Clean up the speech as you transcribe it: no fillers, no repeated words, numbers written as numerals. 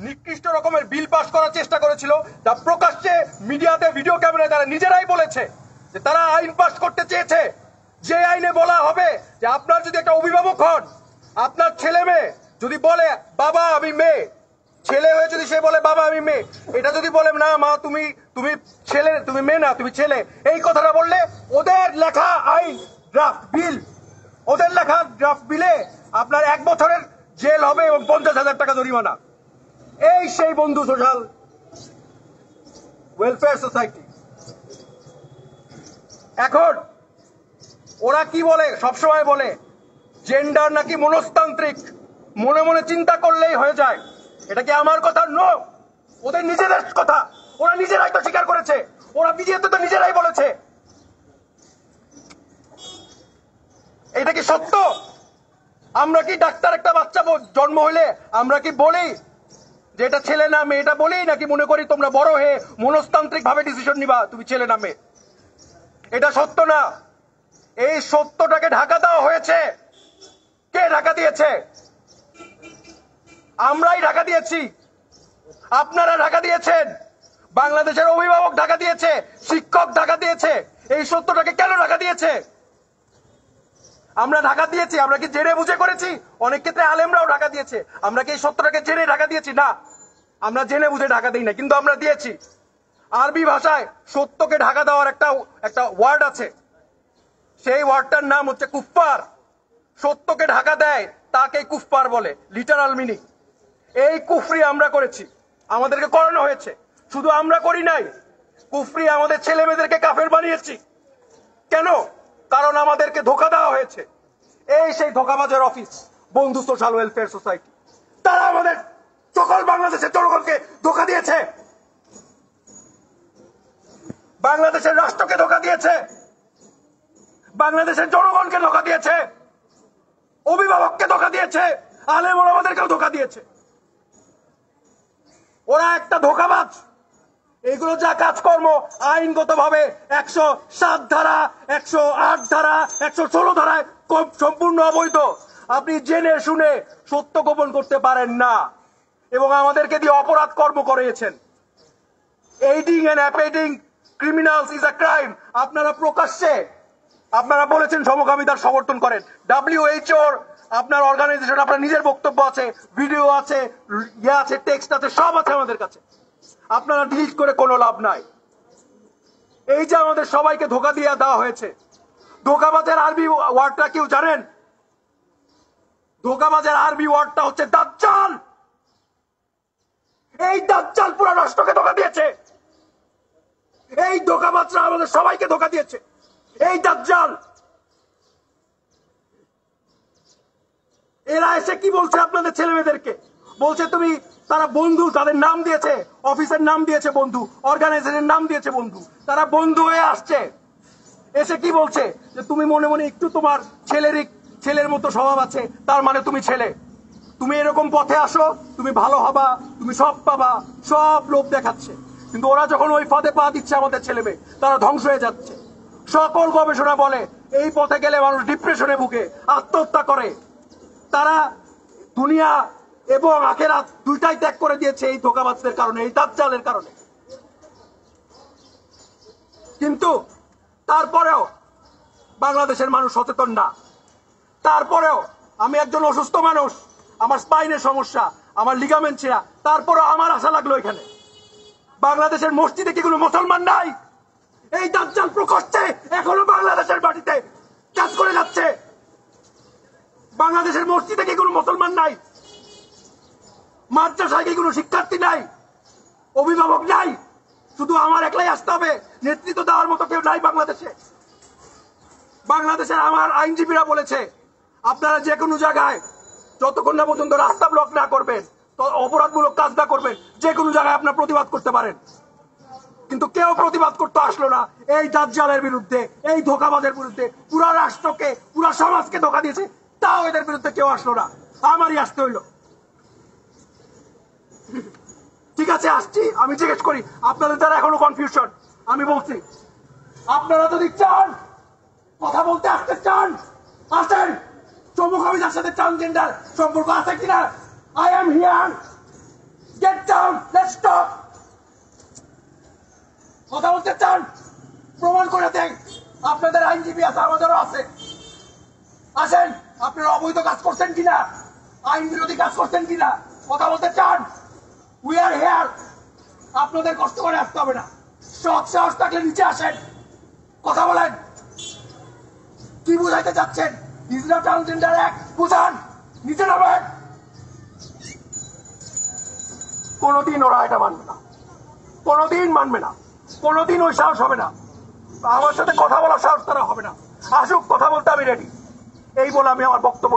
নিকৃষ্ট রকমের bill pass করার চেষ্টা করেছিল, তা প্রকাশ্যে মিডিয়াতে ভিডিও ক্যামেরায় তারা নিজেরাই বলেছে যে তারা আইন পাস করতে চেয়েছে, যে আইনে বলা হবে যে আপনার যদি একটা অভিভাবক হন, আপনার ছেলে মেয়ে যদি বলে বাবা আমি মেয়ে, ছেলে হয়ে যদি সে বলে বাবা আমি মেয়ে, এটা যদি বলে না মা তুমি তুমি ছেলে, তুমি মেয়ে না তুমি ছেলে, এই কথাটা বললে ওদের লেখা আইন ড্রাফট বিল, ওদের লেখা ড্রাফট বিলে আপনার 1 বছরের জেল হবে এবং 50,000 টাকা জরিমানা। এই সেই বন্ধু সোশ্যাল ওয়েলফেয়ার সোসাইটি। এখন ওরা কি বলে, সবসময় বলে জেন্ডার নাকি মনস্তান্ত্রিক, মনে মনে চিন্তা করলেই হয়ে যায়। এটা কি আমার কথা? নো, ওদের নিজেদের কথা, ওরা নিজেরাই তো স্বীকার করেছে, ওরা বিজেপি তো নিজেরাই বলেছে। এটা কি সত্য? আমরা কি ডাক্তার একটা বাচ্চা জন্ম হইলে আমরা কি বলি যে এটা ছেলে না মেয়ে, এটা বলি নাকি মনে করি তোমরা বড় হয়ে মনস্তান্ত্রিক ভাবে ডিসিশন নিবা তুমি ছেলে না মেয়ে? এটা সত্য না। এই সত্যটাকে ঢাকা দেওয়া হয়েছে। কে ঢাকা দিয়েছে? আমরাই ঢাকা দিয়েছি, আপনারা ঢাকা দিয়েছেন, বাংলাদেশের অভিভাবক ঢাকা দিয়েছে, শিক্ষক ঢাকা দিয়েছে। এই সত্যটাকে কেন ঢাকা দিয়েছে? আমরা ঢাকা দিয়েছি, আমরা কি জেনে বুঝে করেছি? অনেক ক্ষেত্রে আলেমরাও ঢাকা দিয়েছে। আমরা কি এই সত্যটাকে জেনে ঢাকা দিয়েছি? না, আমরা জেনে বুঝে ঢাকা দিই না, কিন্তু আমরা দিয়েছি। আরবি ভাষায় সত্যকে ঢাকা দেওয়ার একটা ওয়ার্ড আছে, সেই ওয়ার্ডটার নাম হচ্ছে কুফফার। সত্যকে ঢাকা দেয় তাকে কুফফার বলে, লিটারাল মিনিং। এই কুফরি আমরা করেছি, আমাদেরকে করানো হয়েছে। শুধু আমরা করি নাই, কুফরি আমাদের ছেলে মেয়েদেরকে কাফের বানিয়েছি। কেন? কারণ আমাদেরকে ধোকা দেওয়া হয়েছে। এই সেই ধোকাবাজের অফিস বন্ধু সোশ্যাল ওয়েলফেয়ার সোসাইটি, তারা আমাদের সকল বাংলাদেশের জনগণকে ধোকা দিয়েছে, বাংলাদেশের রাষ্ট্রকে ধোকা দিয়েছে, বাংলাদেশের জনগণকে ধোকা দিয়েছে, অভিভাবককে ধোকা দিয়েছে, আলেম ওলামাদেরকেও ধোকা দিয়েছে। ওরা একটা ধোকাবাজ। এইগুলো যা কাজকর্ম আইনগত ভাবে 107 ধারা, 108 ধারা, 116 ধারায় সম্পূর্ণ অবৈধ। আপনি জেনে শুনে সত্য গোপন করতে পারেন না, এবং আমাদেরকে দিয়ে অপরাধ কর্ম করিয়েছেন। Aiding and abetting criminals is a crime. আপনারা প্রকাশ্যে আপনারা বলেছেন সমকামিতার সমর্থন করেন। WHO আপনার অর্গানাইজেশন, আপনার নিজের বক্তব্য আছে, ভিডিও আছে, আছে, টেক্সট আছে, সব আছে আমাদের কাছে। আপনারা ডিলিট করে কোনো লাভ নাই। এই যে আমাদের সবাইকে ধোকা দিয়ে দেওয়া হয়েছে। ধোকাবাজের আরবি ওয়ার্ডটা কেউ জানেন? ধোকাবাজের আরবি ওয়ার্ডটা হচ্ছে দাজ্জাল। এই দাজ্জাল পুরো রাষ্ট্রকে ধোকা দিয়েছে। এই ধোকাবাজরা আমাদের সবাইকে ধোকা দিয়েছে। এই দাজ্জাল, এরা এসে কি বলছে আপনাদের ছেলে মেয়েদেরকে? বলছে তুমি, তারা বন্ধু, তাদের নাম দিয়েছে, অফিসের নাম দিয়েছে বন্ধু, অর্গানাইজেশনের নাম দিয়েছে বন্ধু, তারা বন্ধু হয়ে আসছে। এসে কি বলছে যে তুমি মনে মনে একটু তোমার ছেলের মতো স্বভাব আছে, তার মানে তুমি ছেলে, তুমি এরকম পথে আসো, তুমি ভালো হবা, তুমি সব পাবা, সব লোভ দেখাচ্ছে। কিন্তু ওরা যখন ওই ফাঁদে পা দিচ্ছে আমাদের ছেলে মেয়ে, তারা ধ্বংস হয়ে যাচ্ছে। সকল গবেষণা বলে এই পথে গেলে মানুষ ডিপ্রেশনে ভুগে, আত্মহত্যা করে। তারা দুনিয়া এবং আখেরাত দুইটাই ত্যাগ করে দিয়েছে এই ধোকাবাজদের কারণে, এই দাজ্জালের কারণে। কিন্তু তারপরেও বাংলাদেশের মানুষ সচেতন না। তারপরেও আমি একজন অসুস্থ মানুষ, আমার স্পাইনের সমস্যা, আমার লিগামেন্ট ছেঁড়া, তারপরেও আমার আশা লাগলো এখানে বাংলাদেশের মসজিদে কি কোনো মুসলমান নাই? এই দাজ্জাল প্রকাশ্যে এখনো বাংলাদেশের মাটিতে কাজ করে যাচ্ছে। বাংলাদেশের মসজিদে কি কোনো মুসলমান নাই? মাদ্রাসায় কি কোনো শিক্ষার্থী নাই? অভিভাবক নাই? শুধু আমার একলাই আসতে হবে? নেতৃত্ব দেওয়ার মতো কেউ নাই বাংলাদেশে? বাংলাদেশের আমার আইনজীবীরা বলেছে আপনারা যে কোনো জায়গায় যতক্ষণ না পর্যন্ত রাস্তা ব্লক না করবেন, অপরাধমূলক কাজ না করবেন, যে কোনো জায়গায় আপনারা প্রতিবাদ করতে পারেন। কিন্তু কেউ প্রতিবাদ করতে আসলো না এই দাজ্জালের বিরুদ্ধে, এই ধোকাবাজের বিরুদ্ধে। পুরা রাষ্ট্রকে, পুরা সমাজকে ধোকা দিয়েছে, তাও এদের বিরুদ্ধে কেউ আসলো না। আমারই আসতে হইল। ঠিক আছে, আসছি। আমি জিজ্ঞেস করি আপনাদের দ্বারা এখনো কনফিউশন, আমি বলছি আপনারা যদি চান কথা বলতে আসতে চান, আসেন। সমকামীদের সাথে ট্রান্সজেন্ডার সম্পর্ক আছে কিনা? I am here. Get stop. কথা বলতে চান প্রমাণ করে দেন। আপনাদের আইনজীবী আছে, আমাদেরও আছে। আসেন, আপনারা অবৈধ কাজ করছেন কিনা, আইন বিরোধী কাজ করছেন কিনা কথা বলতে চান। We are here. আপনাদের কষ্ট করে আসতে হবে না। সৎ সাহস থাকলে নিচে আসেন, কথা বলেন। কি বুঝাইতে চাচ্ছেন? ইসরা ট্রান্সজেন্ডার অ্যাক্ট বুঝান, নিচে নামেন। কোনোদিন ওরা এটা মানবে না, কোনোদিন মানবে না, কোনোদিন ওই সাহস হবে না। আমার সাথে কথা বলার সাহস তারা হবে না। আসুক, কথা বলতে আমি রেডি। এই বলে আমি আমার বক্তব্য